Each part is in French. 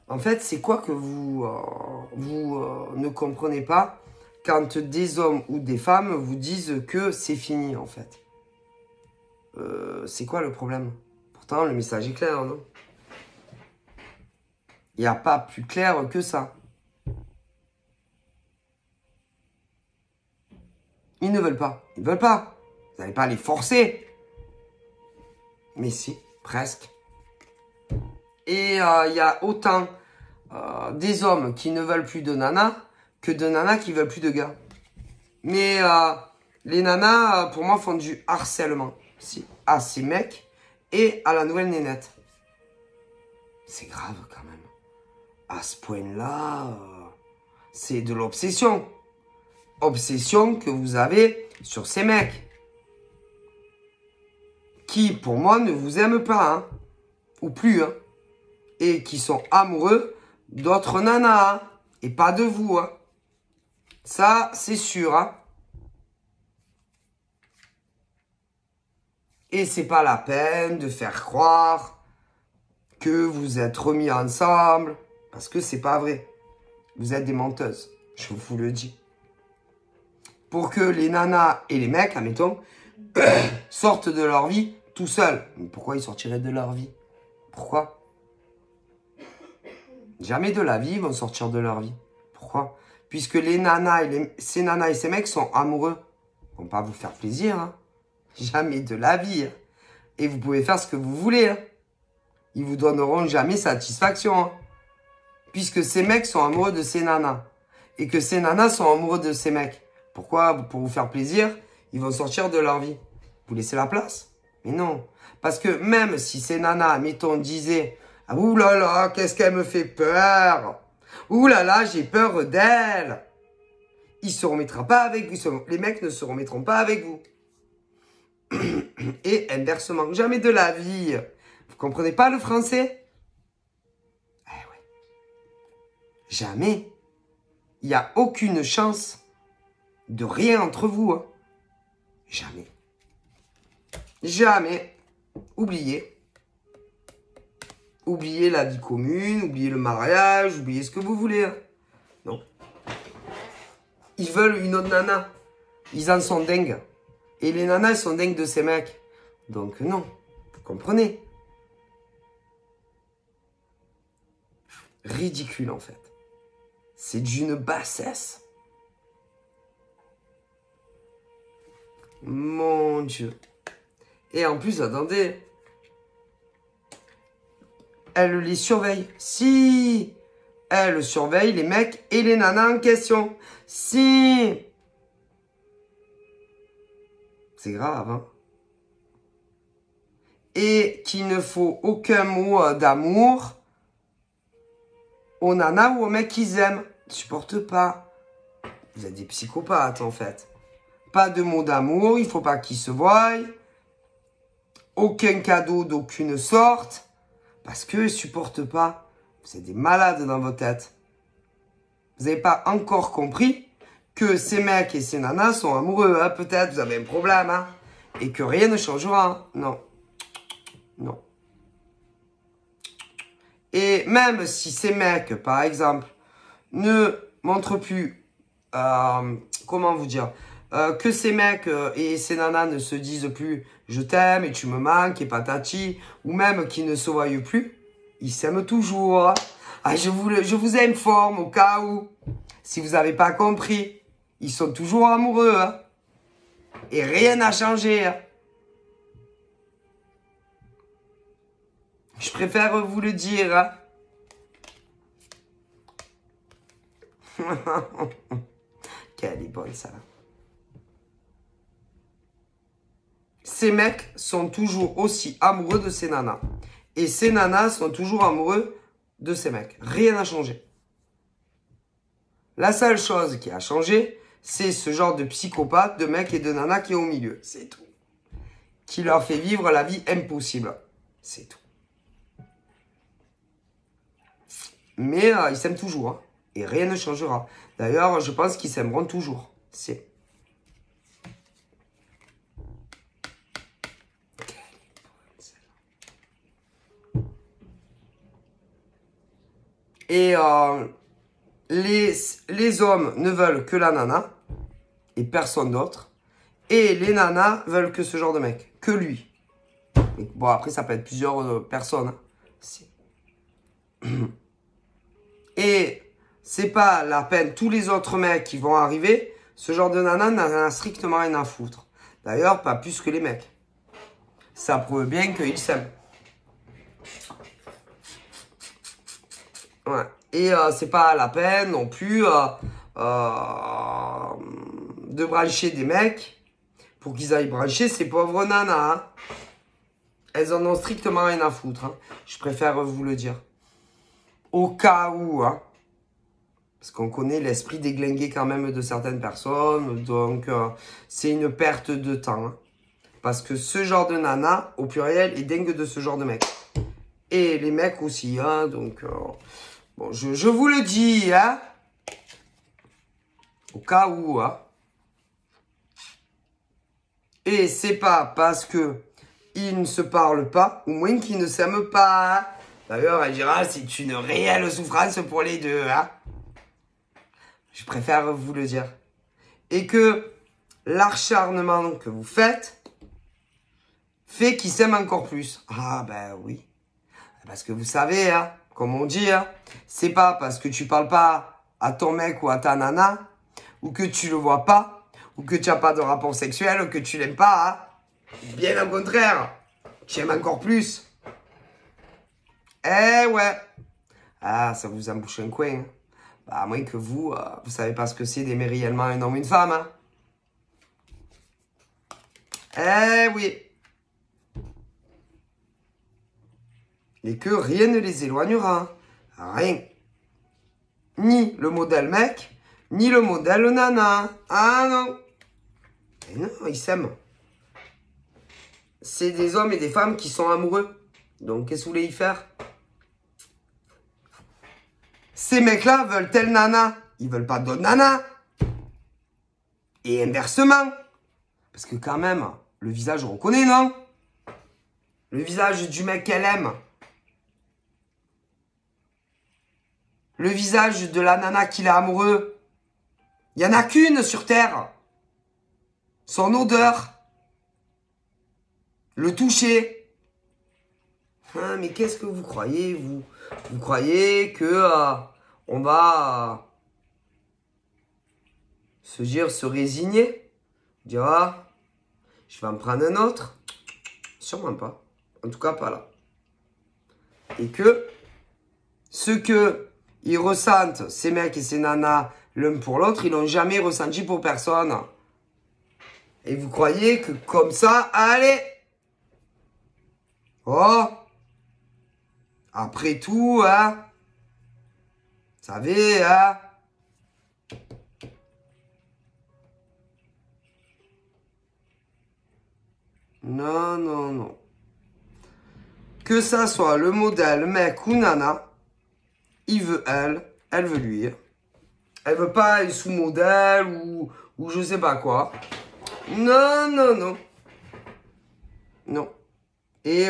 En fait, c'est quoi que vous, ne comprenez pas quand des hommes ou des femmes vous disent que c'est fini, en fait? C'est quoi le problème? Pourtant, le message est clair, non? Il n'y a pas plus clair que ça. Ils ne veulent pas. Ils ne veulent pas. Vous n'allez pas les forcer. Mais si, presque. Et il y a autant des hommes qui ne veulent plus de nanas que de nanas qui veulent plus de gars. Mais les nanas, pour moi, font du harcèlement à ces mecs et à la nouvelle nénette. C'est grave quand même. À ce point-là, c'est de l'obsession. Obsession que vous avez sur ces mecs. Qui, pour moi, ne vous aiment pas. Hein, ou plus. Hein, et qui sont amoureux d'autres nanas. Hein, et pas de vous. Hein. Ça, c'est sûr. Hein. Et c'est pas la peine de faire croire que vous êtes remis ensemble. Parce que c'est pas vrai. Vous êtes des menteuses. Je vous le dis. Pour que les nanas et les mecs, admettons, sortent de leur vie tout seuls. Mais pourquoi ils sortiraient de leur vie? Pourquoi? Jamais de la vie, ils vont sortir de leur vie. Pourquoi? Puisque les nanas ces nanas et ces mecs sont amoureux. Ils vont pas vous faire plaisir. Hein. Jamais de la vie. Hein. Et vous pouvez faire ce que vous voulez. Hein. Ils vous donneront jamais satisfaction. Hein. Puisque ces mecs sont amoureux de ces nanas. Et que ces nanas sont amoureux de ces mecs. Pourquoi? Pour vous faire plaisir, ils vont sortir de leur vie. Vous laissez la place? Mais non. Parce que même si ces nanas, mettons, disaient « Ah, ouh là là, qu'est-ce qu'elle me fait peur! Ouh là là, j'ai peur d'elle !» Ils se remettront pas avec vous. Les mecs ne se remettront pas avec vous. Et inversement, jamais de la vie. Vous comprenez pas le français? Eh ouais. Jamais. Il n'y a aucune chance de rien entre vous. Hein. Jamais. Jamais. Oubliez. Oubliez la vie commune, oubliez le mariage, oubliez ce que vous voulez. Hein. Non. Ils veulent une autre nana. Ils en sont dingues. Et les nanas, elles sont dingues de ces mecs. Donc non. Vous comprenez? Ridicule en fait. C'est d'une bassesse. Mon Dieu. Et en plus, attendez. Elle les surveille. Si. Elle surveille les mecs et les nanas en question. Si. C'est grave, hein. Et qu'il ne faut aucun mot d'amour aux nanas ou aux mecs qu'ils aiment. Ils supportent pas. Vous êtes des psychopathes, en fait. Pas de mots d'amour, il faut pas qu'ils se voient. Aucun cadeau d'aucune sorte. Parce qu'ils supportent pas. Vous êtes des malades dans vos têtes. Vous n'avez pas encore compris que ces mecs et ces nanas sont amoureux. Hein, peut-être vous avez un problème. Hein, et que rien ne changera. Hein. Non. Non. Et même si ces mecs, par exemple, ne montrent plus, comment vous dire, que ces mecs et ces nanas ne se disent plus « je t'aime et tu me manques » et patati, ou même qu'ils ne se voient plus, ils s'aiment toujours. Ah, je vous informe au cas où, si vous n'avez pas compris, ils sont toujours amoureux. Hein, et rien n'a changé. Hein. Je préfère vous le dire. Hein. Quelle est bonne ça. Ces mecs sont toujours aussi amoureux de ces nanas. Et ces nanas sont toujours amoureux de ces mecs. Rien n'a changé. La seule chose qui a changé, c'est ce genre de psychopathe, de mecs et de nanas qui est au milieu. C'est tout. Qui leur fait vivre la vie impossible. C'est tout. Mais ils s'aiment toujours. Hein. Et rien ne changera. D'ailleurs, je pense qu'ils s'aimeront toujours. C'est... Et les hommes ne veulent que la nana et personne d'autre. Et les nanas veulent que ce genre de mec, que lui. Et bon, après, ça peut être plusieurs personnes. Et c'est pas la peine, tous les autres mecs qui vont arriver, ce genre de nana n'a strictement rien à foutre. D'ailleurs, pas plus que les mecs. Ça prouve bien qu'ils s'aiment. Ouais. Et c'est pas la peine non plus de brancher des mecs pour qu'ils aillent brancher ces pauvres nanas. Hein. Elles en ont strictement rien à foutre. Hein. Je préfère vous le dire. Au cas où, hein. Parce qu'on connaît l'esprit déglingué quand même de certaines personnes. Donc, c'est une perte de temps. Hein. Parce que ce genre de nana, au pluriel, est dingue de ce genre de mec. Et les mecs aussi. Hein. Donc, bon, je vous le dis. Hein. Au cas où. Hein. Et c'est pas parce que ils ne se parlent pas, ou moins qu'ils ne s'aiment pas. Hein. D'ailleurs, elle dira, c'est une réelle souffrance pour les deux. Hein. Je préfère vous le dire. Et que l'acharnement que vous faites fait qu'ils s'aiment encore plus. Ah ben oui. Parce que vous savez, hein, comme on dit, hein, c'est pas parce que tu parles pas à ton mec ou à ta nana, ou que tu le vois pas, ou que tu n'as pas de rapport sexuel, que tu l'aimes pas. Hein. Bien au contraire, tu aimes encore plus. Eh ouais. Ah, ça vous embouche un coin. Hein. Bah, à moins que vous savez pas ce que c'est d'aimer réellement un homme ou une femme. Hein. Eh oui. Et que rien ne les éloignera. Rien. Ni le modèle mec, ni le modèle nana. Ah non. Et non, ils s'aiment. C'est des hommes et des femmes qui sont amoureux. Donc, qu'est-ce que vous voulez y faire? Ces mecs-là veulent telle nana. Ils veulent pas d'autres nanas. Et inversement. Parce que quand même, le visage, on reconnaît, non? Le visage du mec qu'elle aime. Le visage de la nana qu'il est amoureux. Il n'y en a qu'une sur Terre. Son odeur. Le toucher. Hein, mais qu'est-ce que vous croyez, vous? Vous croyez que on va se résigner? Dire, ah, je vais en prendre un autre? Sûrement pas. En tout cas, pas là. Et que ce que ils ressentent, ces mecs et ces nanas, l'un pour l'autre, ils l'ont jamais ressenti pour personne. Et vous croyez que comme ça, allez! Oh! Après tout, hein? Vous savez, hein? Non, non, non. Que ça soit le modèle mec ou nana, il veut elle veut lui. Elle veut pas un sous-modèle ou je sais pas quoi. Non, non, non. Non. Et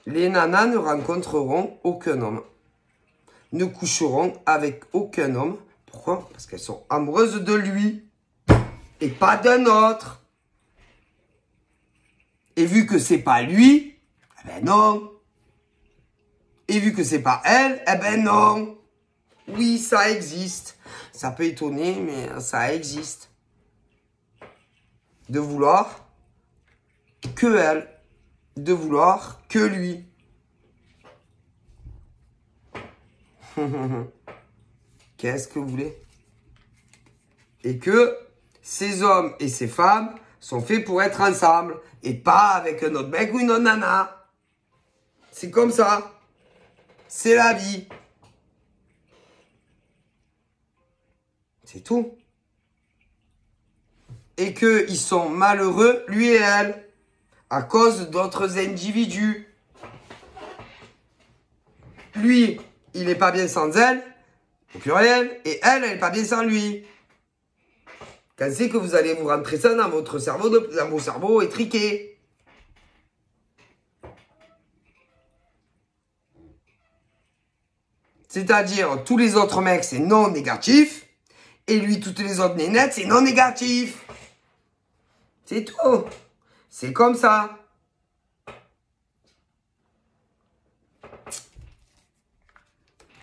les nanas ne rencontreront aucun homme. Ne coucheront avec aucun homme. Pourquoi? Parce qu'elles sont amoureuses de lui. Et pas d'un autre. Et vu que c'est pas lui, eh ben non. Et vu que c'est pas elle, eh ben non. Oui, ça existe. Ça peut étonner, mais ça existe. De vouloir que elle. De vouloir que lui. Qu'est-ce que vous voulez? Et que ces hommes et ces femmes sont faits pour être ensemble. Et pas avec un autre mec ou une autre nana. C'est comme ça. C'est la vie. C'est tout. Et qu'ils sont malheureux, lui et elle, à cause d'autres individus. Lui, il n'est pas bien sans elle, au pluriel, et elle n'est pas bien sans lui. Quand c'est que vous allez vous rentrer ça dans votre cerveau, dans vos cerveaux étriqués. C'est-à-dire, tous les autres mecs, c'est non négatif. Et lui, toutes les autres nénettes, c'est non négatif. C'est tout. C'est comme ça.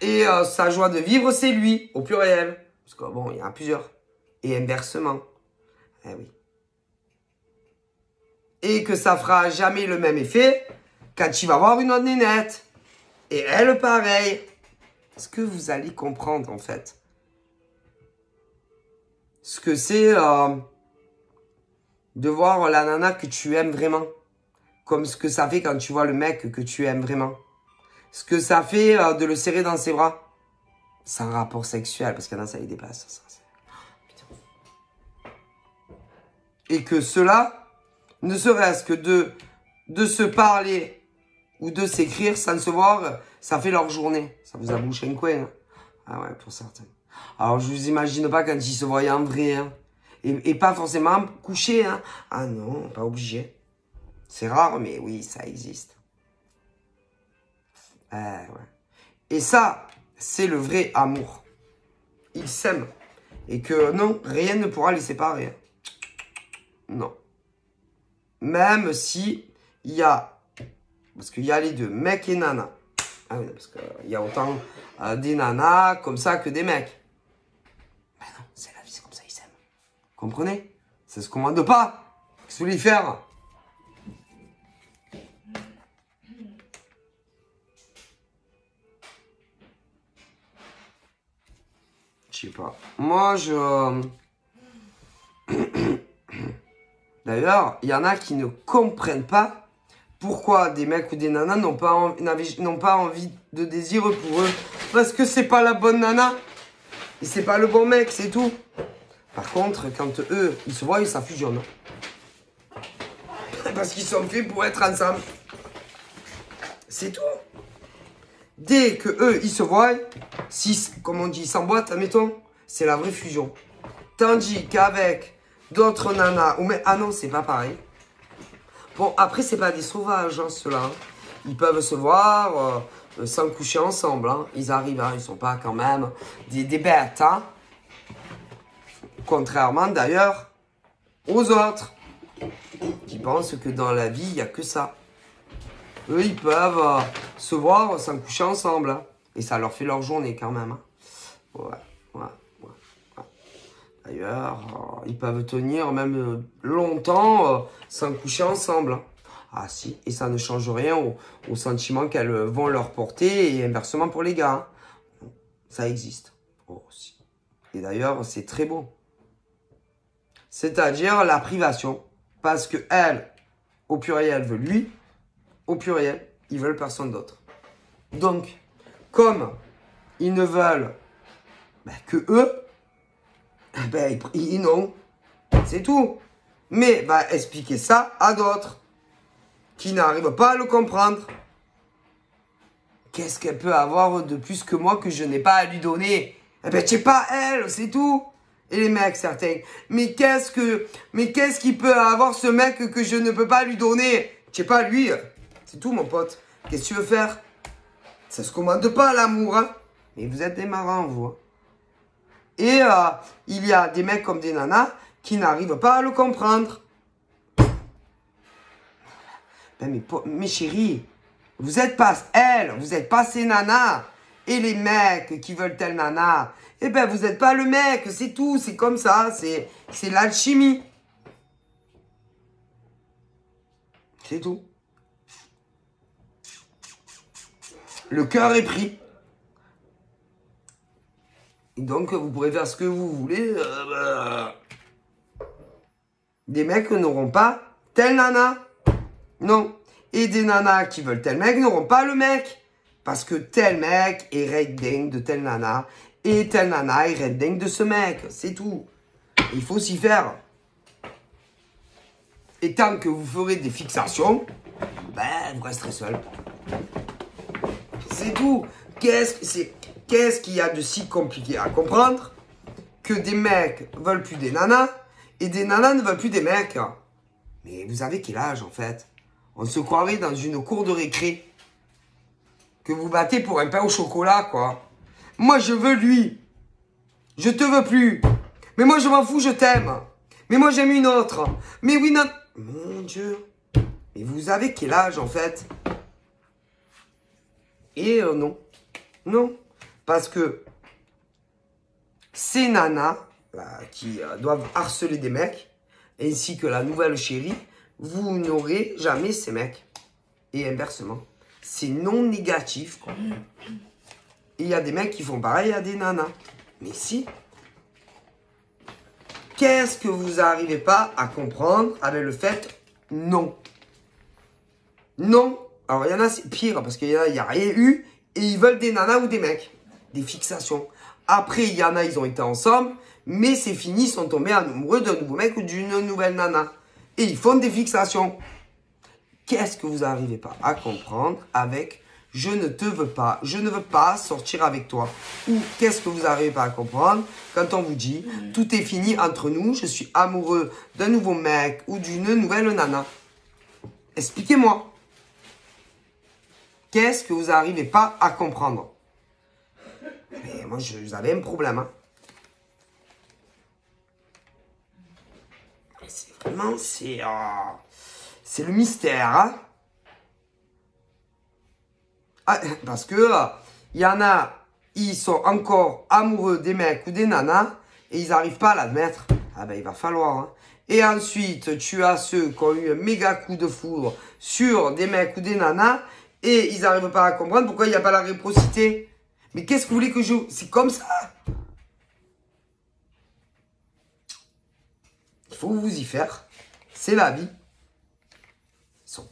Et sa joie de vivre, c'est lui, au pluriel. Parce que bon, il y en a plusieurs. Et inversement. Eh oui. Et que ça fera jamais le même effet quand il va voir une autre nénette. Et elle, pareil. Est-ce que vous allez comprendre, en fait, ce que c'est de voir la nana que tu aimes vraiment. Comme ce que ça fait quand tu vois le mec que tu aimes vraiment. Ce que ça fait de le serrer dans ses bras. Sans rapport sexuel, parce qu'il y en a, ça les dépasse. Ça. Et que cela, ne serait-ce que de se parler ou de s'écrire sans se voir, ça fait leur journée. Ça vous a bouché un coin. Hein. Ah ouais, pour certains. Alors, je vous imagine pas quand ils se voyaient en vrai. Hein. Et pas forcément couché. Hein. Ah non, pas obligé. C'est rare, mais oui, ça existe. Ouais. Et ça, c'est le vrai amour. Ils s'aiment. Et que non, rien ne pourra les séparer. Non. Même si il y a... Parce qu'il y a les deux, mecs et nanas. Ah oui, parce qu'il y a autant des nanas comme ça que des mecs. Ben non, c'est la vie, c'est comme ça, ils s'aiment. Comprenez? Ça se commande pas. Qu'est-ce que vous voulez faire? Je sais pas. Moi, D'ailleurs, il y en a qui ne comprennent pas pourquoi des mecs ou des nanas n'ont pas envie de désir pour eux. Parce que c'est pas la bonne nana. Et c'est pas le bon mec, c'est tout. Par contre, quand eux, ils se voient, ça fusionne. Parce qu'ils sont faits pour être ensemble. C'est tout. Dès que eux, ils se voient, comme on dit, s'emboîtent, admettons, c'est la vraie fusion. Tandis qu'avec d'autres nanas, ou mais ah non, c'est pas pareil. Bon, après, c'est pas des sauvages, hein, ceux-là. Ils peuvent se voir sans coucher ensemble. Hein. Ils arrivent, hein, ils sont pas quand même des bêtes. Hein. Contrairement d'ailleurs aux autres qui pensent que dans la vie, il n'y a que ça. Eux, ils peuvent se voir sans coucher ensemble. Hein. Et ça leur fait leur journée quand même. Hein. Ouais. D'ailleurs, ils peuvent tenir même longtemps sans coucher ensemble. Hein. Ah si, et ça ne change rien au sentiment qu'elles vont leur porter et inversement pour les gars. Hein. Ça existe. Oh, si. Et d'ailleurs, c'est très beau. C'est-à-dire la privation. Parce que elle, au pluriel, veut lui. Au pluriel, ils veulent personne d'autre. Donc, comme ils ne veulent que eux, ils n'ont. C'est tout. Mais va expliquer ça à d'autres qui n'arrivent pas à le comprendre. Qu'est-ce qu'elle peut avoir de plus que moi que je n'ai pas à lui donner? C'est pas elle, c'est tout. Et les mecs, certains. Mais qu'est-ce qu'il peut avoir ce mec que je ne peux pas lui donner? C'est pas lui. C'est tout, mon pote. Qu'est-ce que tu veux faire? Ça se commande pas, l'amour, hein. Mais vous êtes des marrants, vous. Hein. Et il y a des mecs comme des nanas qui n'arrivent pas à le comprendre. Mais chérie, vous n'êtes pas elle, vous n'êtes pas ces nanas. Et les mecs qui veulent telle nana, vous n'êtes pas le mec, c'est tout, c'est comme ça, c'est l'alchimie. C'est tout. Le cœur est pris. Et donc, vous pourrez faire ce que vous voulez. Des mecs n'auront pas telle nana. Non. Et des nanas qui veulent tel mec n'auront pas le mec. Parce que tel mec est red dingue de telle nana. Et telle nana est red dingue de ce mec. C'est tout. Il faut s'y faire. Et tant que vous ferez des fixations, vous resterez seul. C'est tout. Qu'est-ce qu'il y a de si compliqué à comprendre que des mecs veulent plus des nanas et des nanas ne veulent plus des mecs? Mais vous avez quel âge en fait? On se croirait dans une cour de récré que vous battez pour un pain au chocolat, quoi. Moi, je veux lui. Je te veux plus. Mais moi, je m'en fous, je t'aime. Mais moi, j'aime une autre. Mais oui, non. Mon Dieu. Mais vous avez quel âge, en fait? Et non. Non. Parce que ces nanas là, qui doivent harceler des mecs, ainsi que la nouvelle chérie, vous n'aurez jamais ces mecs. Et inversement. C'est non négatif, quoi. Et il y a des mecs qui font pareil à des nanas. Mais si. Qu'est-ce que vous n'arrivez pas à comprendre avec le fait non? Non. Alors, il y en a, c'est pire, parce qu'il y en a, il n'y a rien eu, et ils veulent des nanas ou des mecs. Des fixations. Après, il y en a, ils ont été ensemble, mais c'est fini, ils sont tombés amoureux d'un nouveau mec ou d'une nouvelle nana. Et ils font des fixations. Qu'est-ce que vous n'arrivez pas à comprendre avec « je ne te veux pas, je ne veux pas sortir avec toi » ou qu'est-ce que vous n'arrivez pas à comprendre quand on vous dit « tout est fini entre nous, je suis amoureux d'un nouveau mec ou d'une nouvelle nana ». Expliquez-moi. Qu'est-ce que vous n'arrivez pas à comprendre? Mais moi, vous avez un problème. Hein. C'est vraiment, c'est le mystère. Hein. Ah, parce que il y en a, ils sont encore amoureux des mecs ou des nanas et ils n'arrivent pas à l'admettre. Ah ben, il va falloir. Hein. Et ensuite, tu as ceux qui ont eu un méga coup de foudre sur des mecs ou des nanas et ils n'arrivent pas à comprendre pourquoi il n'y a pas la réciprocité. Mais qu'est-ce que vous voulez que je... C'est comme ça. Il faut vous y faire. C'est la vie.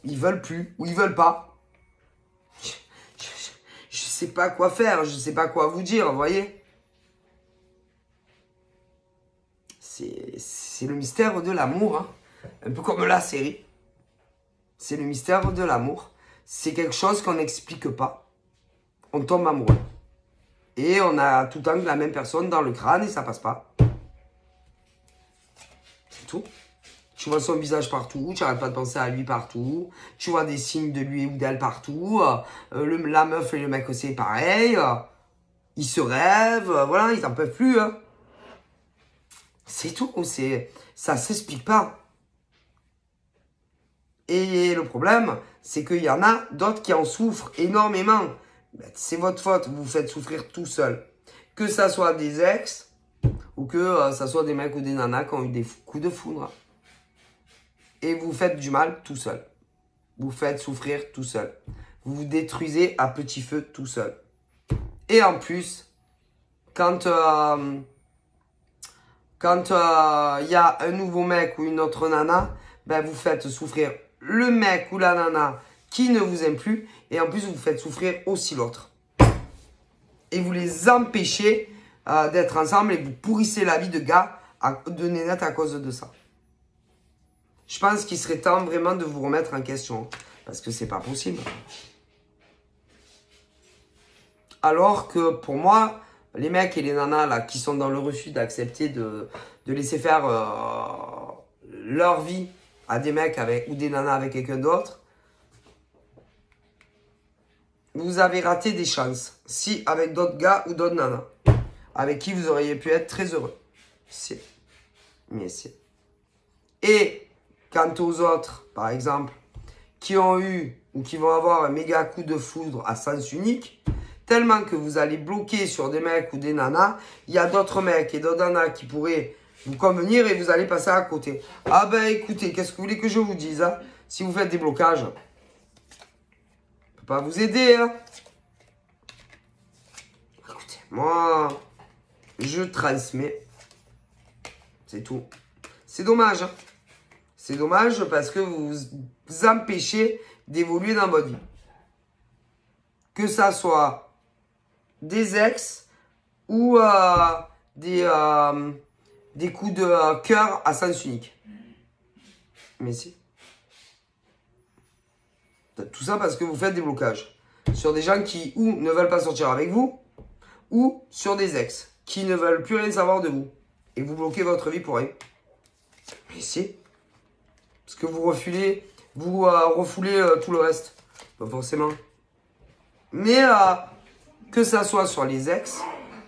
Ils veulent plus ou ils veulent pas. Je sais pas quoi faire. Je sais pas quoi vous dire, vous voyez. C'est le mystère de l'amour. Hein. Un peu comme la série. C'est le mystère de l'amour. C'est quelque chose qu'on n'explique pas. On tombe amoureux. Et on a tout le temps la même personne dans le crâne et ça passe pas. C'est tout. Tu vois son visage partout, tu n'arrêtes pas de penser à lui partout. Tu vois des signes de lui ou d'elle partout. La meuf et le mec aussi, pareil. Ils se rêvent, voilà, ils n'en peuvent plus. Hein. C'est tout, ça s'explique pas. Et le problème, c'est qu'il y en a d'autres qui en souffrent énormément. Ben, c'est votre faute, vous vous faites souffrir tout seul. Que ça soit des ex, ou que ça soit des mecs ou des nanas qui ont eu des coups de foudre. Et vous faites du mal tout seul. Vous faites souffrir tout seul. Vous vous détruisez à petit feu tout seul. Et en plus, quand il y a un nouveau mec ou une autre nana, ben vous faites souffrir le mec ou la nana qui ne vous aime plus. Et en plus, vous faites souffrir aussi l'autre. Et vous les empêchez d'être ensemble et vous pourrissez la vie de gars, de nénettes à cause de ça. Je pense qu'il serait temps vraiment de vous remettre en question. Parce que c'est pas possible. Alors que pour moi, les mecs et les nanas là, qui sont dans le refus d'accepter de laisser faire leur vie à des mecs ou des nanas avec quelqu'un d'autre, vous avez raté des chances. Si avec d'autres gars ou d'autres nanas, avec qui vous auriez pu être très heureux. C'est. Mais c'est. Et quant aux autres, par exemple, qui ont eu ou qui vont avoir un méga coup de foudre à sens unique, tellement que vous allez bloquer sur des mecs ou des nanas, il y a d'autres mecs et d'autres nanas qui pourraient vous convenir et vous allez passer à côté. Ah ben écoutez, qu'est-ce que vous voulez que je vous dise hein? Si vous faites des blocages, je ne peux pas vous aider. Hein? Écoutez, moi, je transmets. C'est tout. C'est dommage. Hein? C'est dommage parce que vous vous empêchez d'évoluer dans votre vie. Que ça soit des ex ou des coups de cœur à sens unique. Mais si. Tout ça parce que vous faites des blocages. Sur des gens qui ou ne veulent pas sortir avec vous, ou sur des ex qui ne veulent plus rien savoir de vous. Et vous bloquez votre vie pour rien. Mais si. Parce que vous refoulez tout le reste. Pas forcément. Mais que ça soit sur les ex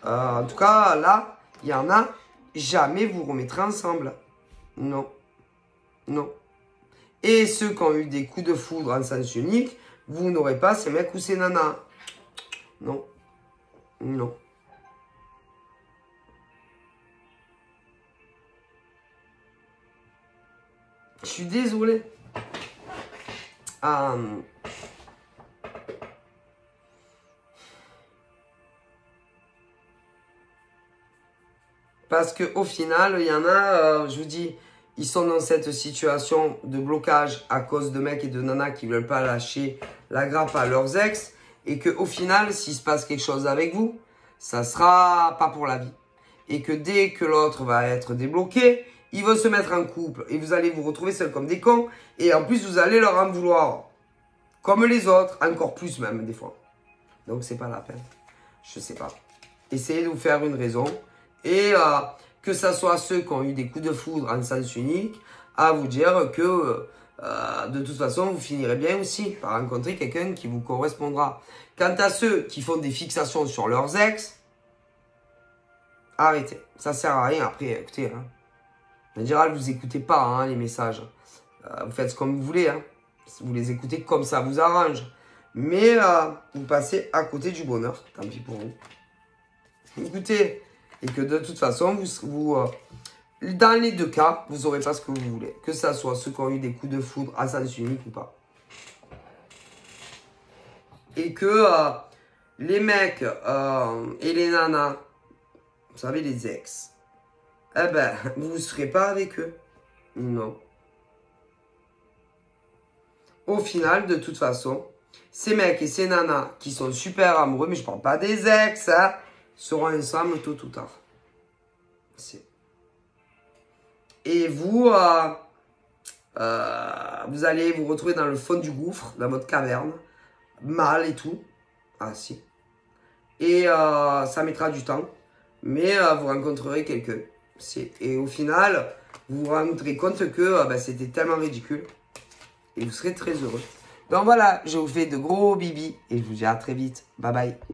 En tout cas, là, il y en a, jamais vous remettrez ensemble. Non. Non. Et ceux qui ont eu des coups de foudre en sens unique, vous n'aurez pas ces mecs ou ces nanas. Non. Non. Je suis désolé. Parce qu'au final, il y en a, je vous dis, ils sont dans cette situation de blocage à cause de mecs et de nanas qui ne veulent pas lâcher la grappe à leurs ex. Et qu'au final, s'il se passe quelque chose avec vous, ça sera pas pour la vie. Et que dès que l'autre va être débloqué, ils vont se mettre en couple. Et vous allez vous retrouver seuls comme des cons. Et en plus, vous allez leur en vouloir. Comme les autres, encore plus même des fois. Donc, c'est pas la peine. Je sais pas. Essayez de vous faire une raison. Et que ça soit ceux qui ont eu des coups de foudre en sens unique, à vous dire que de toute façon, vous finirez bien aussi par rencontrer quelqu'un qui vous correspondra. Quant à ceux qui font des fixations sur leurs ex, arrêtez. Ça sert à rien. Après, écoutez, hein, en général, vous écoutez pas hein, les messages. Vous faites comme vous voulez. Hein. Vous les écoutez comme ça vous arrange. Mais vous passez à côté du bonheur. Tant pis pour vous. Écoutez, et que de toute façon, dans les deux cas, vous n'aurez pas ce que vous voulez. Que ça soit ceux qui ont eu des coups de foudre à sens unique ou pas. Et que les mecs et les nanas, vous savez, les ex, eh ben, vous ne serez pas avec eux. Non. Au final, de toute façon, ces mecs et ces nanas qui sont super amoureux, mais je ne parle pas des ex, hein, seront ensemble tôt ou tard. Et vous, vous allez vous retrouver dans le fond du gouffre, dans votre caverne, mal et tout. Ah si. Et ça mettra du temps, mais vous rencontrerez quelqu'un. Et au final, vous vous rendrez compte que c'était tellement ridicule. Et vous serez très heureux. Donc voilà, je vous fais de gros bibis et je vous dis à très vite. Bye bye.